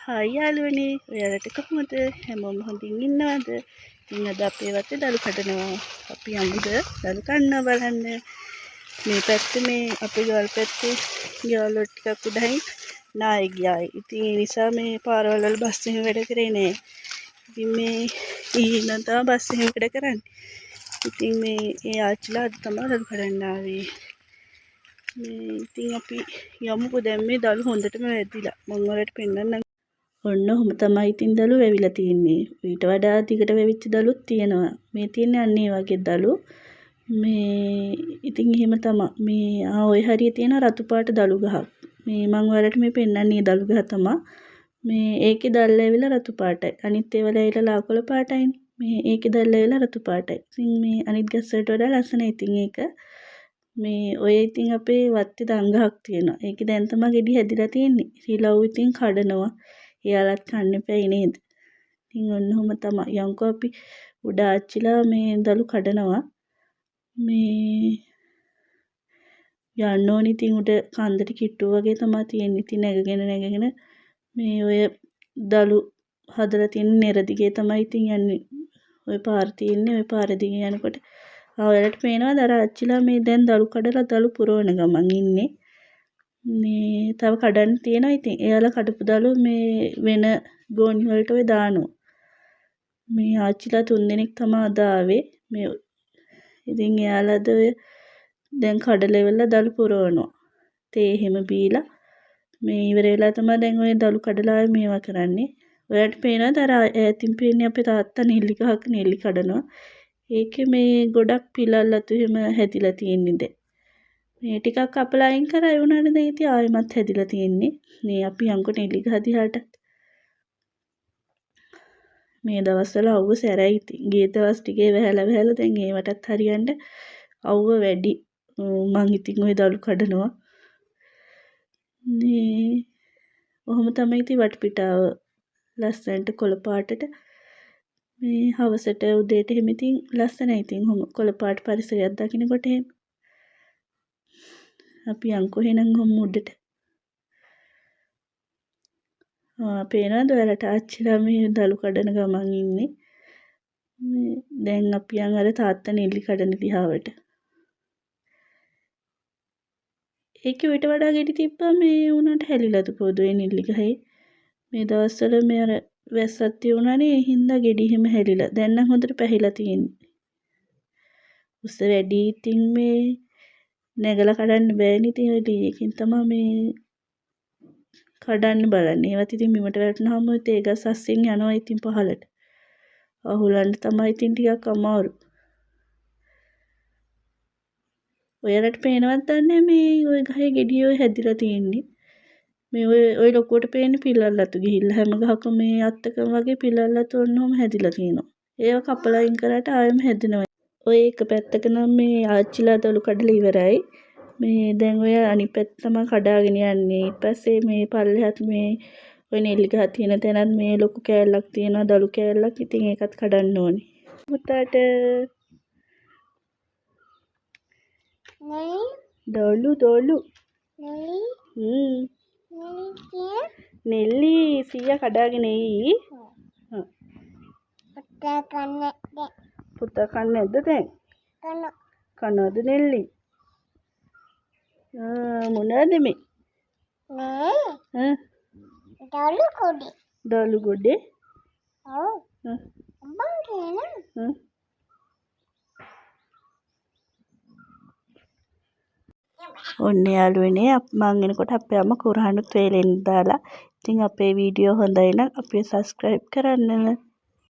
Hi යාළුවනේ, ඔයාලට කොහොමද? හැමෝම හොඳින් ඉන්නවද? ඉතින් අද අපේ වත්තේ දළු කඩනවා. අපි යමුද දළු කන්නවා බලන්න. මේ පැත්තේ මේ අපේ ගෙවල් පැත්තේ ගෙවල් වල ටිකක් උඩහින් නාය ගියායි. ඉතින් ඒ නිසා මේ පාරවල් වල බස් එහෙම වැඩ කරේ නෑ. ඉතින් මේ ඊනම් තමයි බස් එහෙම වැඩ කරන්නේ. ඉතින් මේ ඒ ආච්චිලා අද තමයි දළු කඩන්න ආවේ. මේ ඉතින් අපි යමුකෝ දැන් මේ දළු හොඳටම වැදිලා. මම ඔයාලට පෙන්නන්නම්. ඔන්න ඔහොම තමයි ඉතින් දළු වැවිලා තියෙන්නේ. ඊට වඩා දිගට වැවිච්ච දළුත් තියෙනවා. මේ තියෙන්නේ අන්න ඒ වගේ දළු. මේ ඉතින් එහෙම තමයි. මේ ඔය හරිය තියෙන රතු පාට දළු ගහක්. මේ මම ඔයාලට මේ පෙන්නන්නේ දළු ගහ තමයි. මේ ඒකේ දැල් ඇවිල්ලා රතු පාටයි. අනිත් ඒවල ඇවිල්ලා ලා කොළ පාටයිනේ. මේ ඒකේ දැල් ඇවිල්ලා රතු පාටයි. ඉතින් මේ අනිත් ගස් වලට වඩා ලස්සනයි ඉතින් ඒක. මේ ඔය ඉතින් අපේ වත්තේ දංගහක් තියෙනවා. ඒකේ දැන් තමයි ගෙඩි හැදිලා තියෙන්නේ. ඊළඟ ඉතින් කඩනවා. එයාලත් කන්න එපැයි නේද? ඉතින් ඔන්න ඔහොම තමයි. යන්කෝ අපි උඩ ආච්චිලා මේ දළු කඩනවා. මේ යන්න ඕනි ඉතින් උඩ කන්දට කිට්ටුව වගේ තමයි තියෙන්නේ. ඉතින් නැගගෙන මේ ඔය දළු හදලා තියෙන නෙරදිගේ තමයි ඉතින් යන්නේ. ඔය පාර තියෙන්නේ. ඔය පාර දිගේ යනකොට ඔයාලට පේනවද අර ආච්චිලා මේ දැන් දළු කඩලා දළු පුරවන ගමන් ඉන්නේ. මේ තව කඩන්න තියෙනවා ඉතින්. එයාලා කඩපු දළු මේ වෙන ගෝණි වලට ඔය දානවා. මේ ආච්චිලා 3 දෙනෙක් තමයි අද ආවේ. මේ ඉතින් එයාලාද ඔය දැන් කඩලා ඉවරලා දළු පුරවනවා. තේ එහෙම බීලා මේ ඉවර වෙලා තමයි දැන් ඔය දළු කඩලා මේවා කරන්නේ. ඔයාලට පේනවද අර ඈතින් පේන්නේ අපේ තාත්තා නෙල්ලි ගහක් නෙල්ලි කඩනවා. ඒකේ මේ ගොඩක් පිලල් අතු එහෙම හැදිලා තියෙන්නේ දැන්. මේ ටිකක් කපලා අයින් කරා ඒ වුණාට දැන් ඉතින් ආයෙමත් හැදිලා තියෙන්නේ. මේ අපි යන්කෝ නෙල්ලි ගහ දිහාට. මේ දවස්වල අවුව සැරයි ඉතින්. ගිය දවස් ටිකේ වැහැලා දැන් ඒවටත් හරියන්න අවුව වැඩි. මං ඉතින් ওই දළු කඩනවා. මේ ඔහොම තමයි ඉතින් වටපිටාව ලස්සනට කොළ පාටට මේ හවසට උදේට එහෙම ඉතින් ලස්සනයි ඉතින් ඔහොම කොළ පාට පරිසරයක් දකින්නකොට එහෙම. අපි යන්කෝ එහෙනම් ඔහොම උඩට. පේනවද ඔයාලට ආච්චිලා මේ දළු කඩන ගමන් ඉන්නේ. මේ දැන් අපි යන් අර තාත්තා නෙල්ලි කඩන දිහාවට. ඒකේ ඊට වඩා ගෙඩි තිබ්බා මේ උනට හැලිලාද පොදු ඒ නෙල්ලි ගහේ. මේ දවස්වල මේ අර වැස්සක් තියුණානේ ඒ හින්දා ගෙඩි හිම හැලිලා. දැන් නම් හොඳට පැහිලා තියෙන්නේ. උස වැඩි ඉතින් මේ නැගලා කඩන්න බෑනේ ඉතින් ඔය ලීයකින් තමයි මේ කඩන්න බලන්නේ. ඒවත් ඉතින් බිමට වැටුනහම තේ ගස් අස්සෙන් යනවා ඉතින් පහලට. අහුලන්න තමයි ඉතින් ටිකක් අමාරු. ඔයාලට පේනවද දන්නේ මේ ඔය ගහේ ගෙඩි ඔය හැදිලා තියෙන්නේ. මේ ඔය ලොකුවට පේන්නේ පිලල් අතු ගිහිල්ලා හැම ගහකම මේ අත්තකම වගේ පිලල් අතු ඔන්නෝම හැදිලා තියෙනවා. ඒව කපලා අයින් කරාට ආයෙම හැදෙනවා. ඔය එක පැත්තක නම් මේ ආච්චිලා දළු කඩලා ඉවරයි. මේ දැන් ඔය අනිත් පැත්ත තමයි කඩාගෙන යන්නේ. ඊට පස්සේ මේ පල්ලෙහාත් මේ ඔය නෙල්ලි ගහ තියෙන තැනත් මේ ලොකු කෑල්ලක් තියෙනවා දළු කෑල්ලක්. ඉතින් ඒකත් කඩන්න ඕනේ. පුතාට දොළු නෙල්ලි සීයා කඩාගෙන එයි. පුතා කන්නේ නැද්ද දැන්? කනවද නෙල්ලි? මොනවද මේ? දළු ගොඩේ. ඔන්න යාළුවනේ මං එනකොට අපේ අම්මා කුරහනුත් වේලෙන් දාලා. ඉතින් අපේ වීඩියෝ හොඳයි නම් අපිව සබ්ස්ක්‍රයිබ් කරන්න.